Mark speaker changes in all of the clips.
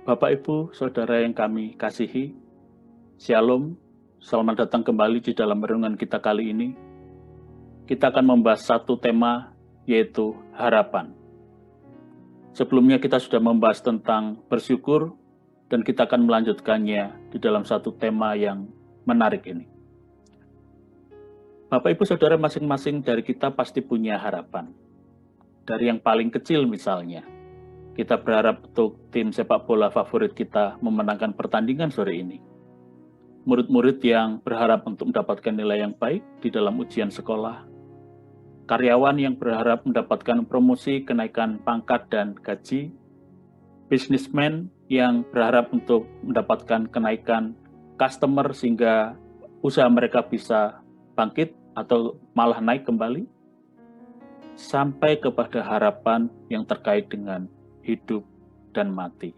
Speaker 1: Bapak, Ibu, Saudara yang kami kasihi, Shalom, selamat datang kembali di dalam renungan kita kali ini. Kita akan membahas satu tema, yaitu harapan. Sebelumnya kita sudah membahas tentang bersyukur, dan kita akan melanjutkannya di dalam satu tema yang menarik ini. Bapak, Ibu, Saudara masing-masing dari kita pasti punya harapan. Dari yang paling kecil misalnya, kita berharap untuk tim sepak bola favorit kita memenangkan pertandingan sore ini. Murid-murid yang berharap untuk mendapatkan nilai yang baik di dalam ujian sekolah, karyawan yang berharap mendapatkan promosi, kenaikan pangkat dan gaji, bisnismen yang berharap untuk mendapatkan kenaikan customer sehingga usaha mereka bisa bangkit atau malah naik kembali, sampai kepada harapan yang terkait dengan hidup dan mati.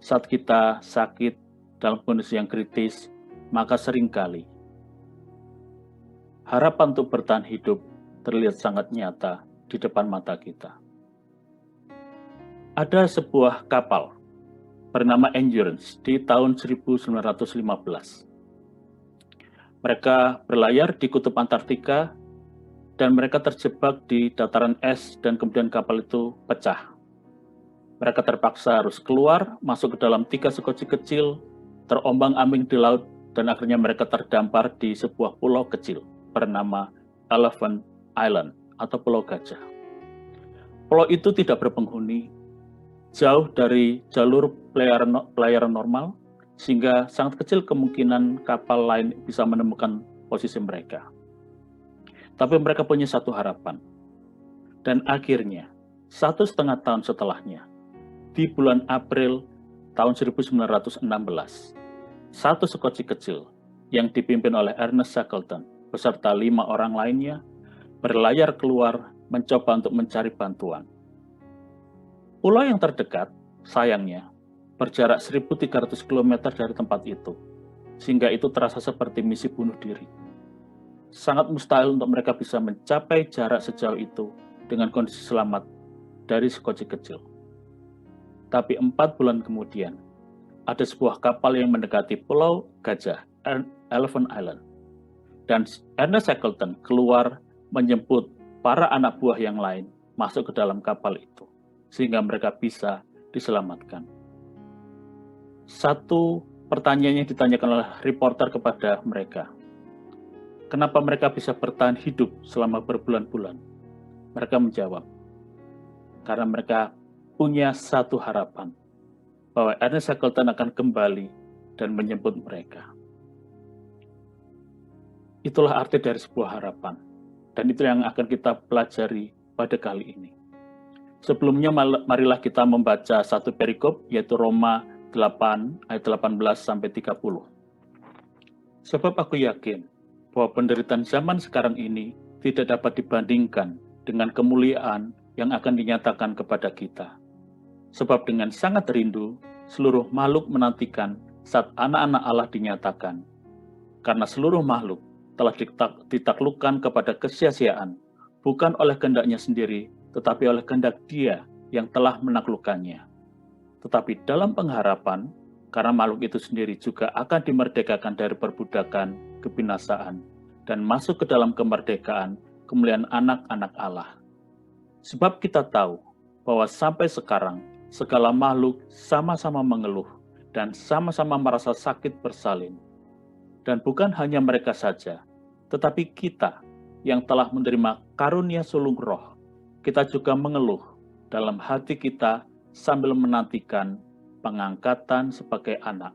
Speaker 1: Saat kita sakit dalam kondisi yang kritis, maka seringkali harapan untuk bertahan hidup terlihat sangat nyata di depan mata kita. Ada sebuah kapal bernama Endurance di tahun 1915. Mereka berlayar di kutub Antartika dan mereka terjebak di dataran es dan kemudian kapal itu pecah. Mereka terpaksa harus keluar, masuk ke dalam 3 sekoci kecil, terombang-ambing di laut, dan akhirnya mereka terdampar di sebuah pulau kecil bernama Elephant Island atau Pulau Gajah. Pulau itu tidak berpenghuni, jauh dari jalur pelayaran normal, sehingga sangat kecil kemungkinan kapal lain bisa menemukan posisi mereka. Tapi mereka punya satu harapan. Dan akhirnya, 1,5 tahun setelahnya, di bulan April tahun 1916, satu sekoci kecil yang dipimpin oleh Ernest Shackleton beserta 5 orang lainnya berlayar keluar mencoba untuk mencari bantuan. Pulau yang terdekat, sayangnya, berjarak 1.300 km dari tempat itu, sehingga itu terasa seperti misi bunuh diri. Sangat mustahil untuk mereka bisa mencapai jarak sejauh itu dengan kondisi selamat dari sekoci kecil. Tapi 4 bulan kemudian, ada sebuah kapal yang mendekati Pulau Gajah, Elephant Island. Dan Ernest Shackleton keluar menjemput para anak buah yang lain masuk ke dalam kapal itu, sehingga mereka bisa diselamatkan. Satu pertanyaan yang ditanyakan oleh reporter kepada mereka, kenapa mereka bisa bertahan hidup selama berbulan-bulan? Mereka menjawab, karena mereka punya satu harapan, bahwa Ernest Shackleton akan kembali dan menjemput mereka. Itulah arti dari sebuah harapan, dan itu yang akan kita pelajari pada kali ini. Sebelumnya, marilah kita membaca satu perikop, yaitu Roma 8 ayat 18-30. Sebab aku yakin bahwa penderitaan zaman sekarang ini tidak dapat dibandingkan dengan kemuliaan yang akan dinyatakan kepada kita. Sebab dengan sangat rindu, seluruh makhluk menantikan saat anak-anak Allah dinyatakan. Karena seluruh makhluk telah ditaklukkan kepada kesia-siaan, bukan oleh kehendaknya sendiri, tetapi oleh kehendak Dia yang telah menaklukkannya. Tetapi dalam pengharapan, karena makhluk itu sendiri juga akan dimerdekakan dari perbudakan, kebinasaan, dan masuk ke dalam kemerdekaan, kemuliaan anak-anak Allah. Sebab kita tahu bahwa sampai sekarang, segala makhluk sama-sama mengeluh dan sama-sama merasa sakit bersalin. Dan bukan hanya mereka saja, tetapi kita yang telah menerima karunia sulung roh, kita juga mengeluh dalam hati kita sambil menantikan pengangkatan sebagai anak,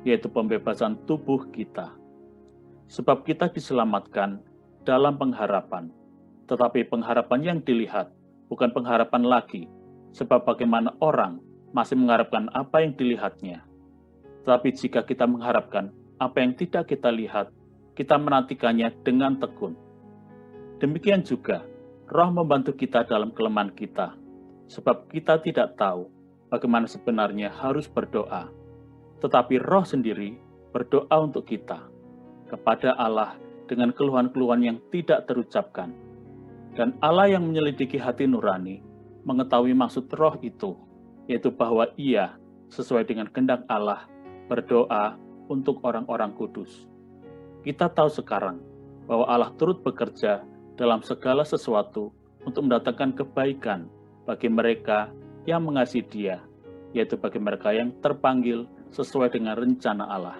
Speaker 1: yaitu pembebasan tubuh kita. Sebab kita diselamatkan dalam pengharapan, tetapi pengharapan yang dilihat bukan pengharapan lagi, sebab bagaimana orang masih mengharapkan apa yang dilihatnya. Tetapi jika kita mengharapkan apa yang tidak kita lihat, kita menantikannya dengan tekun. Demikian juga, Roh membantu kita dalam kelemahan kita, sebab kita tidak tahu bagaimana sebenarnya harus berdoa. Tetapi Roh sendiri berdoa untuk kita, kepada Allah dengan keluhan-keluhan yang tidak terucapkan. Dan Allah yang menyelidiki hati nurani, mengetahui maksud Roh itu, yaitu bahwa Ia sesuai dengan kehendak Allah, berdoa untuk orang-orang kudus. Kita tahu sekarang bahwa Allah turut bekerja dalam segala sesuatu untuk mendatangkan kebaikan bagi mereka yang mengasihi Dia, yaitu bagi mereka yang terpanggil sesuai dengan rencana Allah.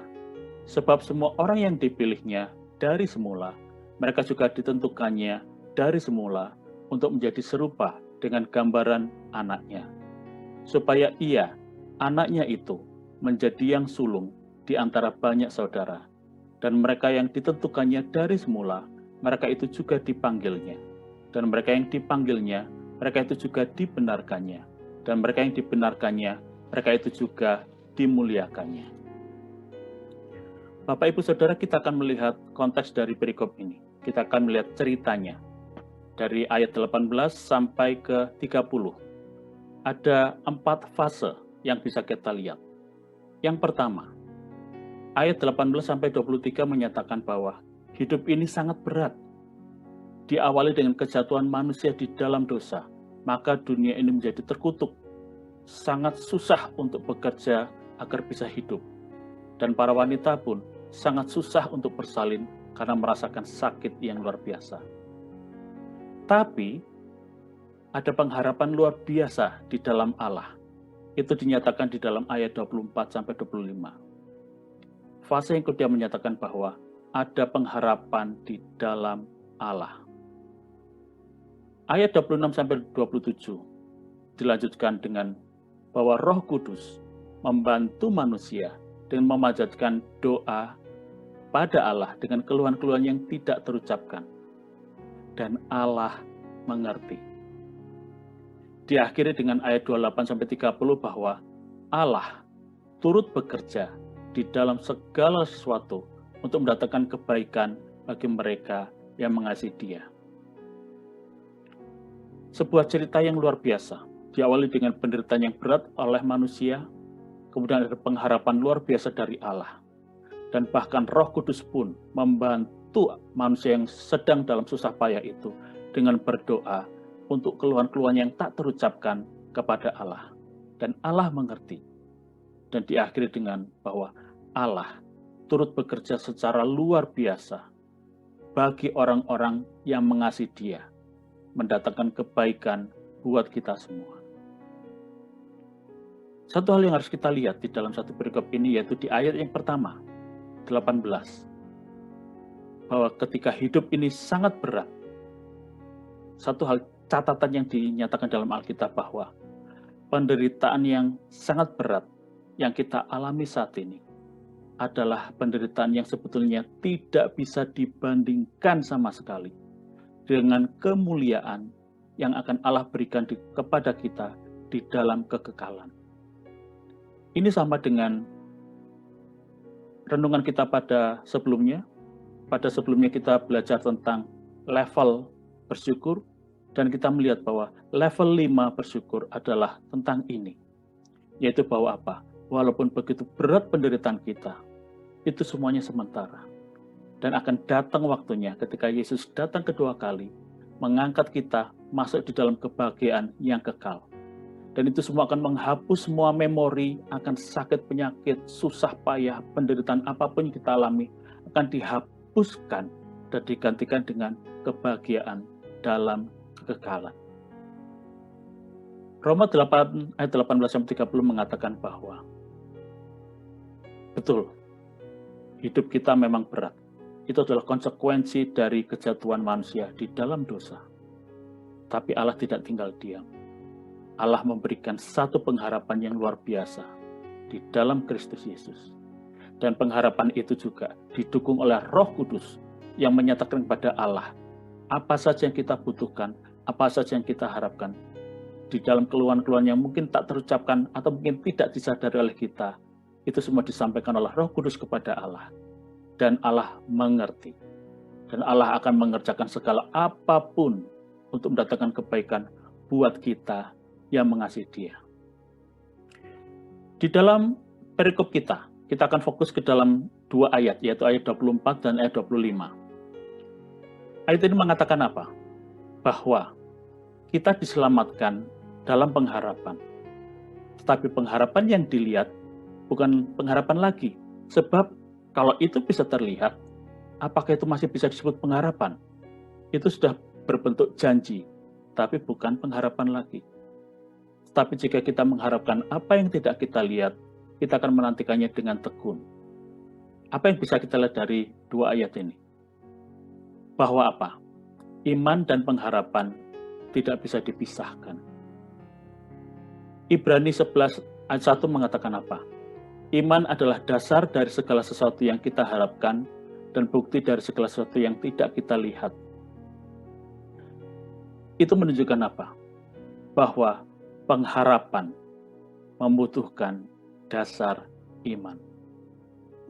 Speaker 1: Sebab semua orang yang dipilihnya dari semula, mereka juga ditentukannya dari semula untuk menjadi serupa dengan gambaran anaknya, supaya ia, anaknya itu, menjadi yang sulung di antara banyak saudara. Dan mereka yang ditentukannya dari semula, mereka itu juga dipanggilnya. Dan mereka yang dipanggilnya, mereka itu juga dibenarkannya. Dan mereka yang dibenarkannya, mereka itu juga dimuliakannya. Bapak, Ibu, Saudara, kita akan melihat konteks dari perikop ini. Kita akan melihat ceritanya. Dari ayat 18 sampai ke 30. Ada 4 fase yang bisa kita lihat. Yang pertama, ayat 18 sampai 23 menyatakan bahwa hidup ini sangat berat. Diawali dengan kejatuhan manusia di dalam dosa, maka dunia ini menjadi terkutuk. Sangat susah untuk bekerja agar bisa hidup. Dan para wanita pun sangat susah untuk bersalin karena merasakan sakit yang luar biasa. Tapi, ada pengharapan luar biasa di dalam Allah. Itu dinyatakan di dalam ayat 24-25. Fase yang kedua menyatakan bahwa ada pengharapan di dalam Allah. Ayat 26-27 dilanjutkan dengan bahwa Roh Kudus membantu manusia dengan memanjatkan doa pada Allah dengan keluhan-keluhan yang tidak terucapkan. Dan Allah mengerti. Diakhiri dengan ayat 28-30 bahwa Allah turut bekerja di dalam segala sesuatu untuk mendatangkan kebaikan bagi mereka yang mengasihi Dia. Sebuah cerita yang luar biasa, diawali dengan penderitaan yang berat oleh manusia, kemudian ada pengharapan luar biasa dari Allah. Dan bahkan Roh Kudus pun membantu manusia yang sedang dalam susah payah itu dengan berdoa untuk keluhan-keluhan yang tak terucapkan kepada Allah. Dan Allah mengerti. Dan diakhiri dengan bahwa Allah turut bekerja secara luar biasa bagi orang-orang yang mengasihi Dia, mendatangkan kebaikan buat kita semua. Satu hal yang harus kita lihat di dalam satu perikop ini yaitu di ayat yang pertama, 18. Bahwa ketika hidup ini sangat berat, satu hal catatan yang dinyatakan dalam Alkitab bahwa penderitaan yang sangat berat yang kita alami saat ini adalah penderitaan yang sebetulnya tidak bisa dibandingkan sama sekali dengan kemuliaan yang akan Allah berikan kepada kita di dalam kekekalan. Ini sama dengan renungan kita pada sebelumnya. Pada sebelumnya kita belajar tentang level bersyukur, dan kita melihat bahwa level 5 bersyukur adalah tentang ini. Yaitu bahwa apa? Walaupun begitu berat penderitaan kita, itu semuanya sementara. Dan akan datang waktunya ketika Yesus datang kedua kali, mengangkat kita masuk di dalam kebahagiaan yang kekal. Dan itu semua akan menghapus semua memori akan sakit, penyakit, susah payah, penderitaan apapun yang kita alami, akan dihapuskan dan digantikan dengan kebahagiaan dalam kekekalan. Roma 8 ayat 18-30 mengatakan bahwa betul, hidup kita memang berat. Itu adalah konsekuensi dari kejatuhan manusia di dalam dosa. Tapi Allah tidak tinggal diam. Allah memberikan satu pengharapan yang luar biasa di dalam Kristus Yesus. Dan pengharapan itu juga didukung oleh Roh Kudus yang menyatakan kepada Allah apa saja yang kita butuhkan, apa saja yang kita harapkan. Di dalam keluhan-keluhan yang mungkin tak terucapkan atau mungkin tidak disadari oleh kita, itu semua disampaikan oleh Roh Kudus kepada Allah. Dan Allah mengerti. Dan Allah akan mengerjakan segala apapun untuk mendatangkan kebaikan buat kita yang mengasihi Dia. Di dalam perikop kita akan fokus ke dalam 2 ayat, yaitu ayat 24 dan ayat 25. Ayat ini mengatakan apa? Bahwa kita diselamatkan dalam pengharapan. Tapi pengharapan yang dilihat bukan pengharapan lagi. Sebab kalau itu bisa terlihat, apakah itu masih bisa disebut pengharapan? Itu sudah berbentuk janji, tapi bukan pengharapan lagi. Tapi jika kita mengharapkan apa yang tidak kita lihat, kita akan menantikannya dengan tekun. Apa yang bisa kita lihat dari dua ayat ini? Bahwa apa? Iman dan pengharapan tidak bisa dipisahkan. Ibrani 11 ayat 1 mengatakan apa? Iman adalah dasar dari segala sesuatu yang kita harapkan dan bukti dari segala sesuatu yang tidak kita lihat. Itu menunjukkan apa? Bahwa pengharapan membutuhkan dasar iman.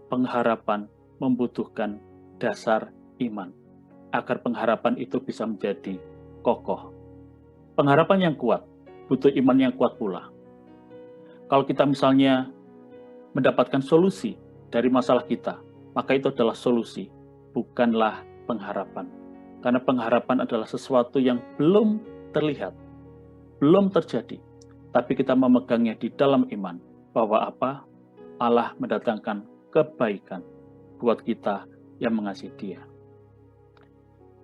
Speaker 1: Pengharapan membutuhkan dasar iman. Agar pengharapan itu bisa menjadi kokoh. Pengharapan yang kuat butuh iman yang kuat pula. Kalau kita misalnya mendapatkan solusi dari masalah kita, maka itu adalah solusi, bukanlah pengharapan. Karena pengharapan adalah sesuatu yang belum terlihat, belum terjadi. Tapi kita memegangnya di dalam iman, bahwa apa? Allah mendatangkan kebaikan buat kita yang mengasihi Dia.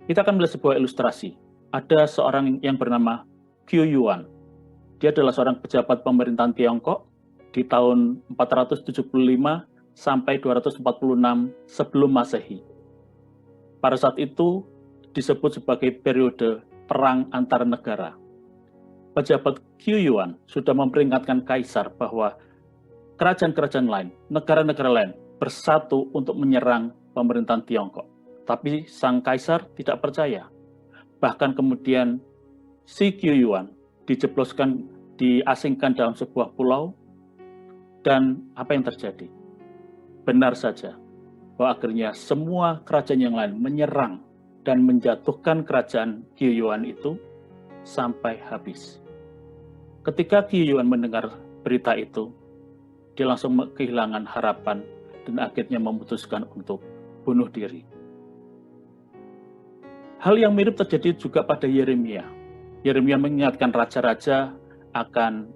Speaker 1: Kita akan melihat sebuah ilustrasi. Ada seorang yang bernama Qiu Yuan. Dia adalah seorang pejabat pemerintahan Tiongkok di tahun 475 sampai 246 sebelum Masehi. Pada saat itu disebut sebagai periode perang antar negara. Pejabat Qiu Yuan sudah memperingatkan kaisar bahwa kerajaan-kerajaan lain, negara-negara lain bersatu untuk menyerang pemerintahan Tiongkok. Tapi sang kaisar tidak percaya. Bahkan kemudian si Qiu Yuan diasingkan dalam sebuah pulau, dan apa yang terjadi? Benar saja, bahwa akhirnya semua kerajaan yang lain menyerang dan menjatuhkan kerajaan Qiu Yuan itu sampai habis. Ketika Qiu Yuan mendengar berita itu, dia langsung kehilangan harapan dan akhirnya memutuskan untuk bunuh diri. Hal yang mirip terjadi juga pada Yeremia. Yeremia mengingatkan raja-raja akan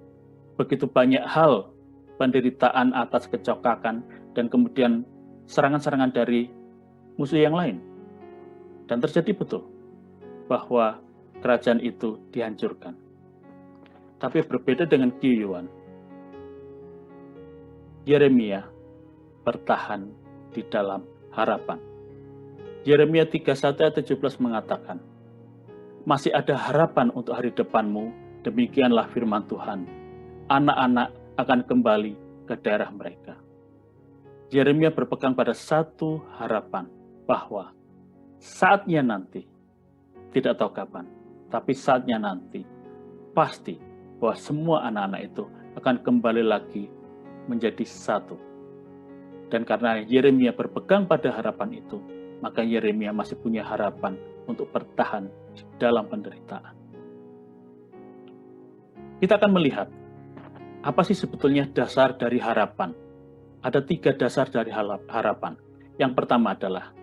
Speaker 1: begitu banyak hal penderitaan atas kecokakan dan kemudian serangan-serangan dari musuh yang lain. Dan terjadi betul bahwa kerajaan itu dihancurkan. Tapi berbeda dengan Qiu Yuan, Yeremia bertahan di dalam harapan. Yeremia 31 ayat 17 mengatakan, masih ada harapan untuk hari depanmu, demikianlah firman Tuhan. Anak-anak akan kembali ke daerah mereka. Yeremia berpegang pada satu harapan, bahwa saatnya nanti, tidak tahu kapan, tapi saatnya nanti, pasti bahwa semua anak-anak itu akan kembali lagi menjadi satu. Dan karena Yeremia berpegang pada harapan itu, maka Yeremia masih punya harapan untuk bertahan dalam penderitaan. Kita akan melihat, apa sih sebetulnya dasar dari harapan? Ada 3 dasar dari harapan. Yang pertama adalah,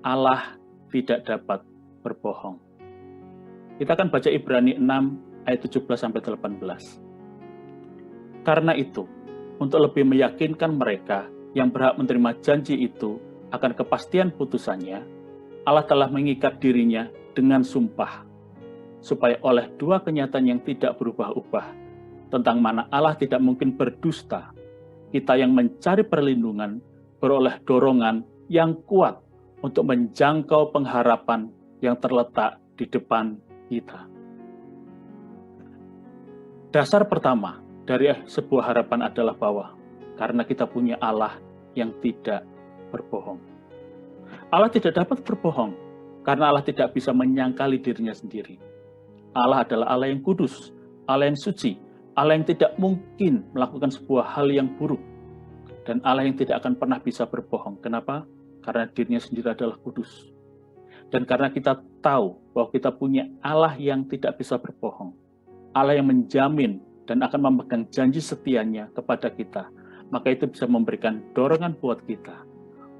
Speaker 1: Allah tidak dapat berbohong. Kita akan baca Ibrani 6 ayat 17-18. Karena itu, untuk lebih meyakinkan mereka yang berhak menerima janji itu akan kepastian putusannya, Allah telah mengikat dirinya dengan sumpah, supaya oleh 2 kenyataan yang tidak berubah-ubah, tentang mana Allah tidak mungkin berdusta, kita yang mencari perlindungan beroleh dorongan yang kuat untuk menjangkau pengharapan yang terletak di depan kita. Dasar pertama dari sebuah harapan adalah bahwa karena kita punya Allah yang tidak berbohong. Allah tidak dapat berbohong karena Allah tidak bisa menyangkali dirinya sendiri. Allah adalah Allah yang kudus, Allah yang suci, Allah yang tidak mungkin melakukan sebuah hal yang buruk, dan Allah yang tidak akan pernah bisa berbohong. Kenapa? Karena dirinya sendiri adalah kudus. Dan karena kita tahu bahwa kita punya Allah yang tidak bisa berbohong, Allah yang menjamin dan akan memegang janji setianya kepada kita, maka itu bisa memberikan dorongan buat kita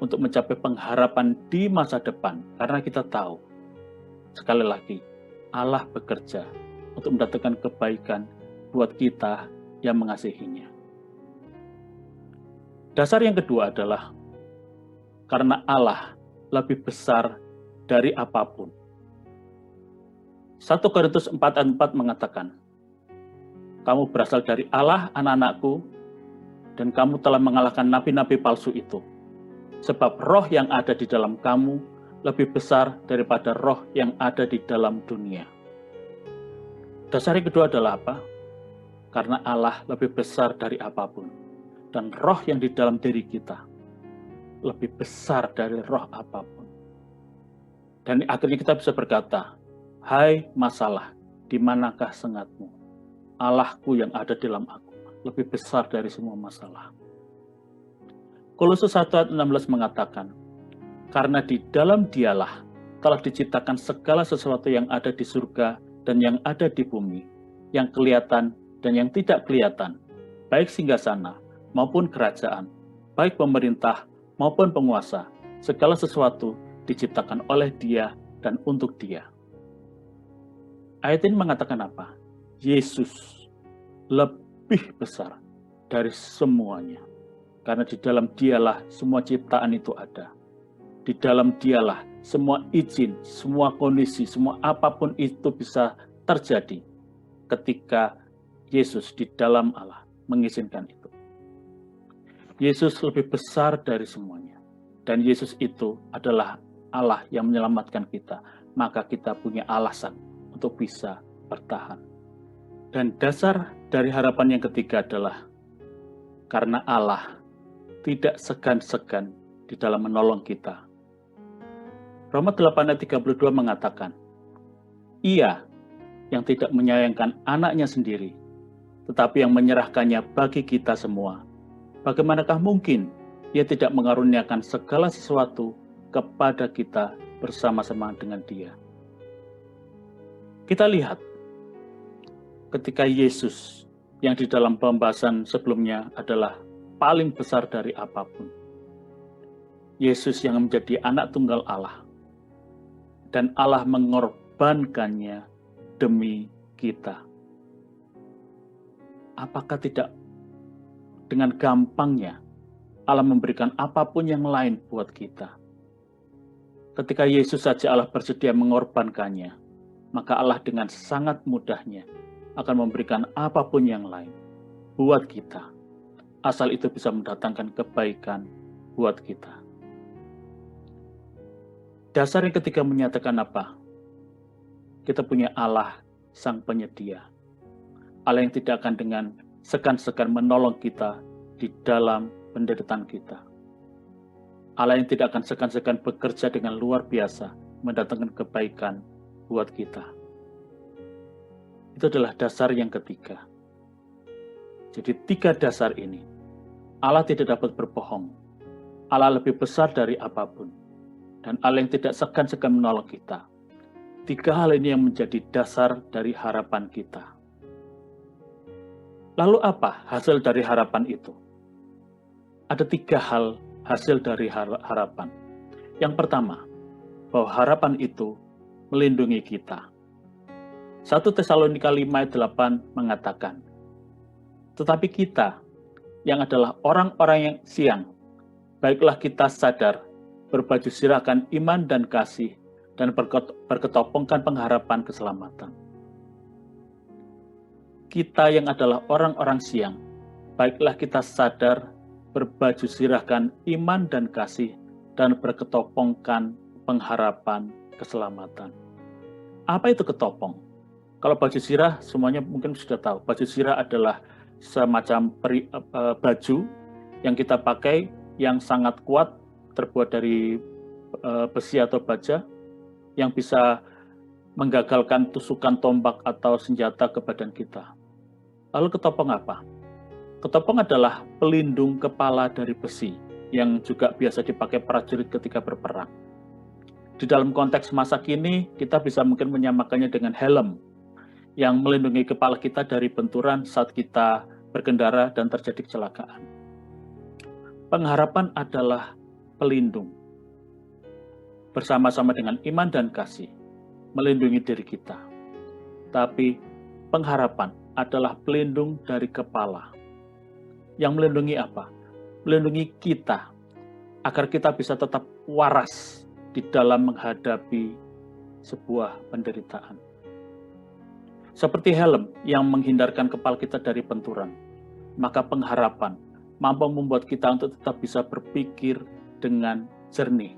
Speaker 1: untuk mencapai pengharapan di masa depan. Karena kita tahu, sekali lagi, Allah bekerja untuk mendatangkan kebaikan buat kita yang mengasihinya. Dasar yang kedua adalah karena Allah lebih besar dari apapun. 1 Korintus 4 ayat 4 mengatakan, kamu berasal dari Allah, anak-anakku, dan kamu telah mengalahkan nabi-nabi palsu itu. Sebab roh yang ada di dalam kamu lebih besar daripada roh yang ada di dalam dunia. Dasar yang kedua adalah apa? Karena Allah lebih besar dari apapun. Dan roh yang di dalam diri kita lebih besar dari roh apapun. Dan akhirnya kita bisa berkata, hai masalah, di manakah sengatmu? Allahku yang ada dalam aku lebih besar dari semua masalah. Kolose 1 ayat 16 mengatakan, karena di dalam Dialah telah diciptakan segala sesuatu yang ada di surga dan yang ada di bumi, yang kelihatan dan yang tidak kelihatan, baik singgasana maupun kerajaan, baik pemerintah maupun penguasa, segala sesuatu diciptakan oleh Dia dan untuk Dia. Ayat ini mengatakan apa? Yesus lebih besar dari semuanya. Karena di dalam Dialah semua ciptaan itu ada. Di dalam Dialah semua izin, semua kondisi, semua apapun itu bisa terjadi ketika Yesus di dalam Allah mengizinkan itu. Yesus lebih besar dari semuanya. Dan Yesus itu adalah Allah yang menyelamatkan kita. Maka kita punya alasan untuk bisa bertahan. Dan dasar dari harapan yang ketiga adalah karena Allah tidak segan-segan di dalam menolong kita. Roma 8 ayat 32 mengatakan, Ia yang tidak menyayangkan anaknya sendiri, tetapi yang menyerahkannya bagi kita semua. Bagaimanakah mungkin Ia tidak mengaruniakan segala sesuatu kepada kita bersama-sama dengan Dia? Kita lihat ketika Yesus yang di dalam pembahasan sebelumnya adalah paling besar dari apapun. Yesus yang menjadi anak tunggal Allah. Dan Allah mengorbankannya demi kita. Apakah tidak dengan gampangnya Allah memberikan apapun yang lain buat kita? Ketika Yesus saja Allah bersedia mengorbankannya, maka Allah dengan sangat mudahnya akan memberikan apapun yang lain buat kita. Asal itu bisa mendatangkan kebaikan buat kita. Dasar yang ketiga menyatakan apa? Kita punya Allah Sang Penyedia. Allah yang tidak akan dengan segan-segan menolong kita di dalam penderitaan kita. Allah yang tidak akan segan-segan bekerja dengan luar biasa mendatangkan kebaikan buat kita. Itu adalah dasar yang ketiga. Jadi 3 dasar ini Allah tidak dapat berbohong. Allah lebih besar dari apapun. Dan Allah yang tidak segan-segan menolong kita. 3 hal ini yang menjadi dasar dari harapan kita. Lalu apa hasil dari harapan itu? Ada 3 hal hasil dari harapan. Yang pertama, bahwa harapan itu melindungi kita. 1 Tesalonika 5 ayat 8 mengatakan, tetapi kita yang adalah orang-orang yang siang, baiklah kita sadar, berbaju sirahkan iman dan kasih, dan berketopongkan pengharapan keselamatan. Kita yang adalah orang-orang siang, baiklah kita sadar, berbaju sirahkan iman dan kasih, dan berketopongkan pengharapan keselamatan. Apa itu ketopong? Kalau baju sirah, semuanya mungkin sudah tahu. Baju sirah adalah semacam baju yang kita pakai yang sangat kuat, terbuat dari besi atau baja, yang bisa menggagalkan tusukan tombak atau senjata ke badan kita. Lalu ketopong apa? Ketopong adalah pelindung kepala dari besi, yang juga biasa dipakai prajurit ketika berperang. Di dalam konteks masa kini, kita bisa mungkin menyamakannya dengan helm, yang melindungi kepala kita dari benturan saat kita berkendara dan terjadi kecelakaan. Pengharapan adalah pelindung. Bersama-sama dengan iman dan kasih, melindungi diri kita. Tapi pengharapan adalah pelindung dari kepala. Yang melindungi apa? Melindungi kita, agar kita bisa tetap waras di dalam menghadapi sebuah penderitaan. Seperti helm yang menghindarkan kepala kita dari benturan, maka pengharapan mampu membuat kita untuk tetap bisa berpikir dengan jernih,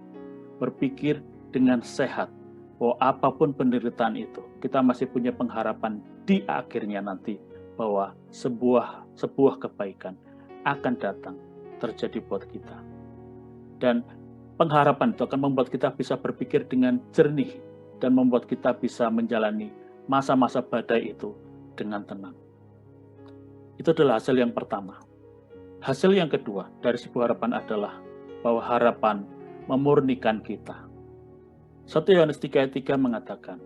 Speaker 1: berpikir dengan sehat, bahwa apapun penderitaan itu, kita masih punya pengharapan di akhirnya nanti, bahwa sebuah kebaikan akan datang terjadi buat kita. Dan pengharapan itu akan membuat kita bisa berpikir dengan jernih dan membuat kita bisa menjalani masa-masa badai itu dengan tenang. Itu adalah hasil yang pertama. Hasil yang kedua dari sebuah harapan adalah bahwa harapan memurnikan kita. 1 Yohanes 3:3 mengatakan,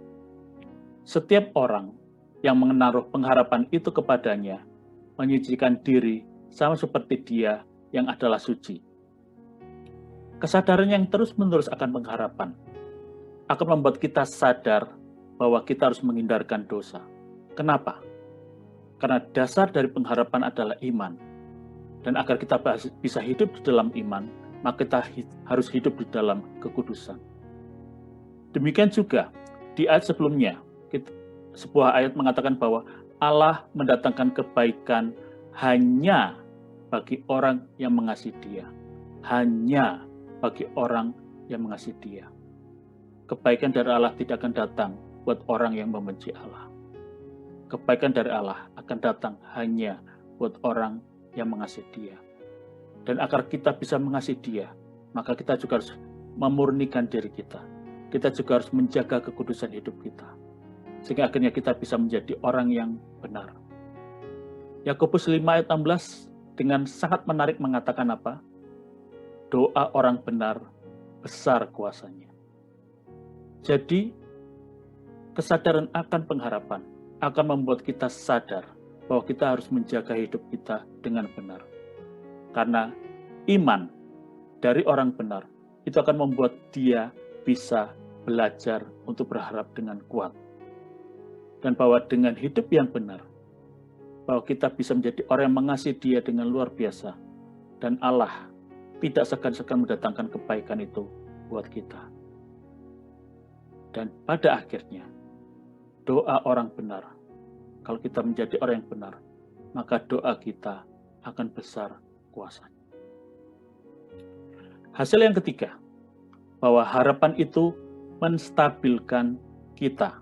Speaker 1: setiap orang yang menaruh pengharapan itu kepadanya menyucikan diri sama seperti Dia yang adalah suci. Kesadaran yang terus-menerus akan pengharapan akan membuat kita sadar bahwa kita harus menghindarkan dosa. Kenapa? Karena dasar dari pengharapan adalah iman. Dan agar kita bisa hidup di dalam iman, maka kita harus hidup di dalam kekudusan. Demikian juga di ayat sebelumnya, sebuah ayat mengatakan bahwa Allah mendatangkan kebaikan hanya bagi orang yang mengasihi Dia. Hanya bagi orang yang mengasihi Dia. Kebaikan dari Allah tidak akan datang buat orang yang membenci Allah. Kebaikan dari Allah akan datang hanya buat orang yang mengasihi Dia. Dan agar kita bisa mengasihi Dia, maka kita juga harus memurnikan diri kita. Kita juga harus menjaga kekudusan hidup kita. Sehingga akhirnya kita bisa menjadi orang yang benar. Yakobus 5 ayat 16 dengan sangat menarik mengatakan apa? Doa orang benar besar kuasanya. Jadi, kesadaran akan pengharapan akan membuat kita sadar bahwa kita harus menjaga hidup kita dengan benar. Karena iman dari orang benar itu akan membuat dia bisa belajar untuk berharap dengan kuat. Dan bahwa dengan hidup yang benar, bahwa kita bisa menjadi orang yang mengasihi Dia dengan luar biasa. Dan Allah tidak segan-segan mendatangkan kebaikan itu buat kita. Dan pada akhirnya, doa orang benar, kalau kita menjadi orang yang benar, maka doa kita akan besar kuasanya. Hasil yang ketiga, bahwa harapan itu menstabilkan kita.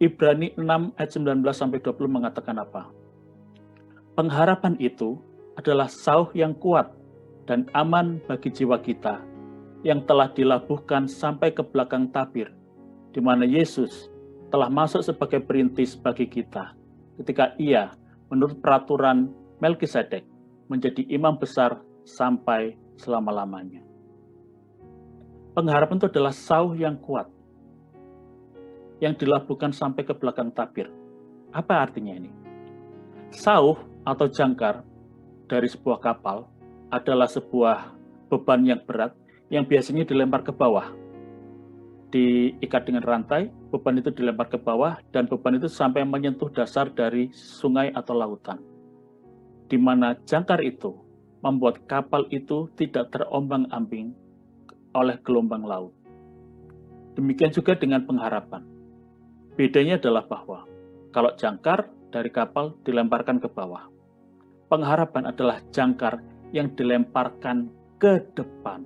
Speaker 1: Ibrani 6 ayat 19-20 mengatakan apa? Pengharapan itu adalah sauh yang kuat dan aman bagi jiwa kita yang telah dilabuhkan sampai ke belakang tabir, di mana Yesus telah masuk sebagai perintis bagi kita ketika Ia menurut peraturan Melkisedek menjadi imam besar sampai selama-lamanya. Pengharapan itu adalah sauh yang kuat yang dilabuhkan sampai ke belakang tabir. Apa artinya ini? Sauh atau jangkar dari sebuah kapal adalah sebuah beban yang berat yang biasanya dilempar ke bawah. Diikat dengan rantai, beban itu dilempar ke bawah dan beban itu sampai menyentuh dasar dari sungai atau lautan. Di mana jangkar itu membuat kapal itu tidak terombang-ambing oleh gelombang laut. Demikian juga dengan pengharapan. Bedanya adalah bahwa kalau jangkar dari kapal dilemparkan ke bawah, pengharapan adalah jangkar yang dilemparkan ke depan.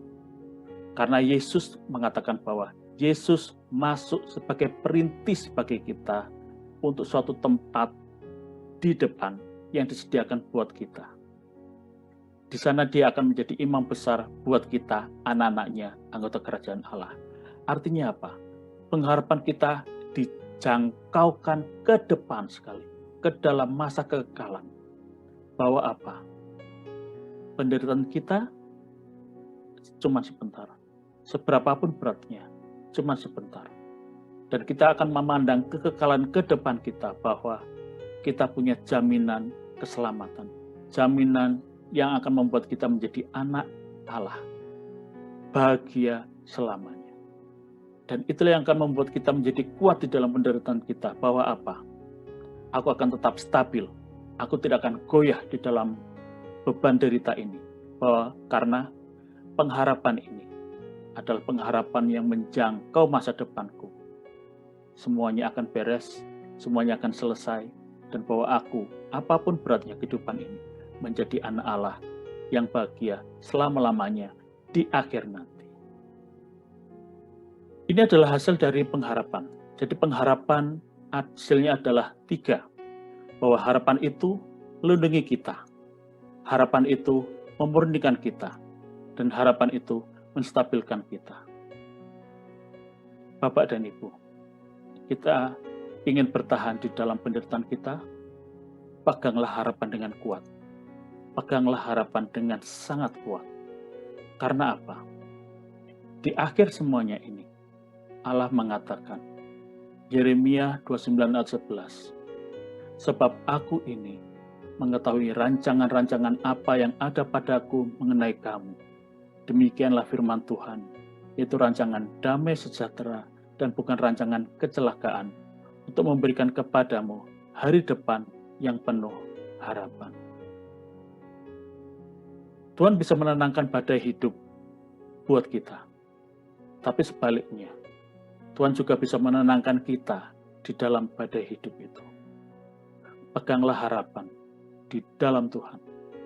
Speaker 1: Karena Yesus mengatakan bahwa Yesus masuk sebagai perintis bagi kita untuk suatu tempat di depan yang disediakan buat kita. Di sana Dia akan menjadi imam besar buat kita, anak-anaknya, anggota kerajaan Allah. Artinya apa? Pengharapan kita dijangkaukan ke depan sekali, ke dalam masa kekekalan. Bahwa apa? Penderitaan kita cuma sebentar. Seberapapun beratnya, cuma sebentar. Dan kita akan memandang kekekalan ke depan kita bahwa kita punya jaminan keselamatan. Jaminan yang akan membuat kita menjadi anak Allah. Bahagia selamanya. Dan itulah yang akan membuat kita menjadi kuat di dalam penderitaan kita. Bahwa apa? aku akan tetap stabil. Aku tidak akan goyah di dalam beban derita ini. Karena pengharapan ini adalah pengharapan yang menjangkau masa depanku. Semuanya akan beres, semuanya akan selesai, dan bahwa aku, apapun beratnya kehidupan ini, menjadi anak Allah yang bahagia selama-lamanya di akhir nanti. Ini adalah hasil dari pengharapan. Jadi pengharapan hasilnya adalah 3. Bahwa harapan itu melindungi kita. Harapan itu memurnikan kita. Dan harapan itu menstabilkan kita. Bapak dan Ibu, kita ingin bertahan di dalam penderitaan kita, peganglah harapan dengan kuat. Peganglah harapan dengan sangat kuat. Karena apa? Di akhir semuanya ini, Allah mengatakan, Yeremia 29 ayat 11, sebab aku ini mengetahui rancangan-rancangan apa yang ada padaku mengenai kamu. Demikianlah firman Tuhan, yaitu rancangan damai sejahtera dan bukan rancangan kecelakaan, untuk memberikan kepadamu hari depan yang penuh harapan. Tuhan bisa menenangkan badai hidup buat kita. Tapi sebaliknya, Tuhan juga bisa menenangkan kita di dalam badai hidup itu. Peganglah harapan di dalam Tuhan,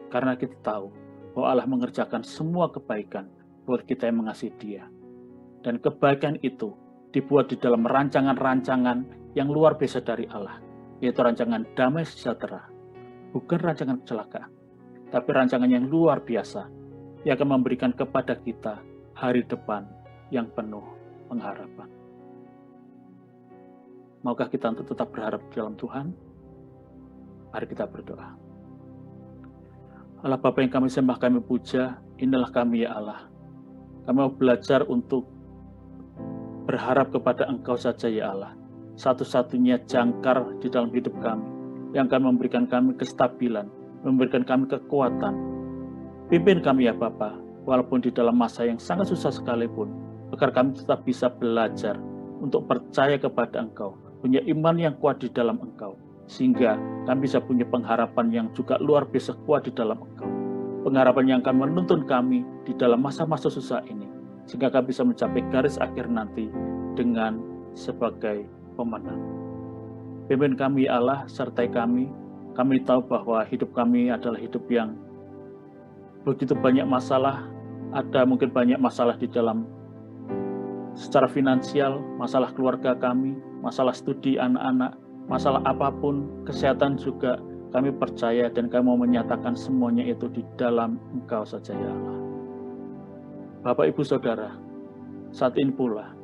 Speaker 1: karena kita tahu bahwa Allah mengerjakan semua kebaikan buat kita yang mengasihi Dia. Dan kebaikan itu dibuat di dalam rancangan-rancangan yang luar biasa dari Allah, yaitu rancangan damai sejahtera, bukan rancangan kecelakaan, tapi rancangan yang luar biasa yang akan memberikan kepada kita hari depan yang penuh pengharapan. Maukah kita untuk tetap berharap di dalam Tuhan? Mari kita berdoa. Allah Bapa yang kami sembah, kami puja, inilah kami ya Allah. Kami mau belajar untuk berharap kepada Engkau saja ya Allah. Satu-satunya jangkar di dalam hidup kami, yang akan memberikan kami kestabilan, memberikan kami kekuatan. Pimpin kami ya Bapa, walaupun di dalam masa yang sangat susah sekalipun, agar kami tetap bisa belajar untuk percaya kepada Engkau, punya iman yang kuat di dalam Engkau, sehingga kami bisa punya pengharapan yang juga luar biasa kuat di dalam Engkau. Pengharapan yang akan menuntun kami di dalam masa-masa susah ini, sehingga kami bisa mencapai garis akhir nanti dengan sebagai pemenang. Pimpin kami Allah, sertai kami. Kami tahu bahwa hidup kami adalah hidup yang begitu banyak masalah. Ada mungkin banyak masalah di dalam secara finansial, masalah keluarga kami, masalah studi anak-anak, masalah apapun, kesehatan juga, kami percaya dan kami mau menyatakan semuanya itu di dalam Engkau saja ya Allah. Bapak, Ibu, Saudara, saat ini pula,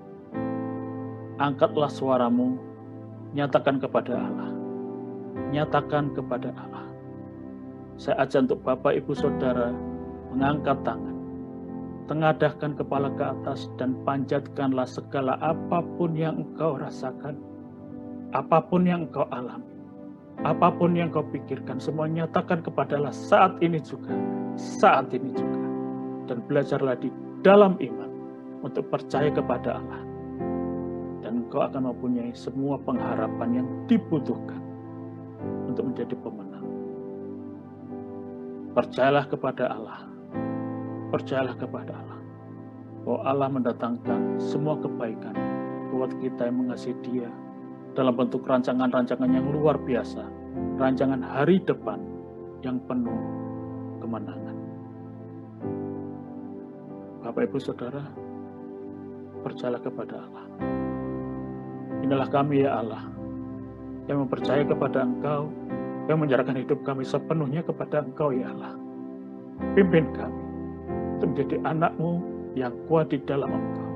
Speaker 1: angkatlah suaramu, nyatakan kepada Allah. Nyatakan kepada Allah. Saya ajak untuk Bapak, Ibu, Saudara, mengangkat tangan, tengadahkan kepala ke atas, dan panjatkanlah segala apapun yang engkau rasakan, apapun yang engkau alami, apapun yang engkau pikirkan, semua nyatakan kepada Allah saat ini juga, dan belajarlah di dalam iman untuk percaya kepada Allah, dan engkau akan mempunyai semua pengharapan yang dibutuhkan untuk menjadi pemenang. Percayalah kepada Allah, percayalah kepada Allah, bahwa Allah mendatangkan semua kebaikan buat kita yang mengasihi Dia, dalam bentuk rancangan-rancangan yang luar biasa, rancangan hari depan yang penuh kemenangan. Bapak, Ibu, Saudara, percayalah kepada Allah. Inilah kami ya Allah, yang mempercayai kepada Engkau, yang menyerahkan hidup kami sepenuhnya kepada Engkau ya Allah. Pimpin kami untuk menjadi anak-Mu yang kuat di dalam Engkau,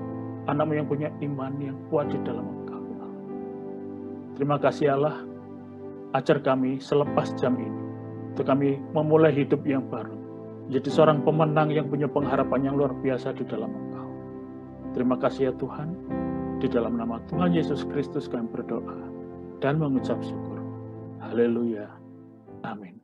Speaker 1: anak-Mu yang punya iman yang kuat di dalam Engkau. Terima kasih Allah, ajar kami selepas jam ini, untuk kami memulai hidup yang baru, menjadi seorang pemenang yang punya pengharapan yang luar biasa di dalam Engkau. Terima kasih ya Tuhan, di dalam nama Tuhan Yesus Kristus kami berdoa dan mengucap syukur. Haleluya. Amin.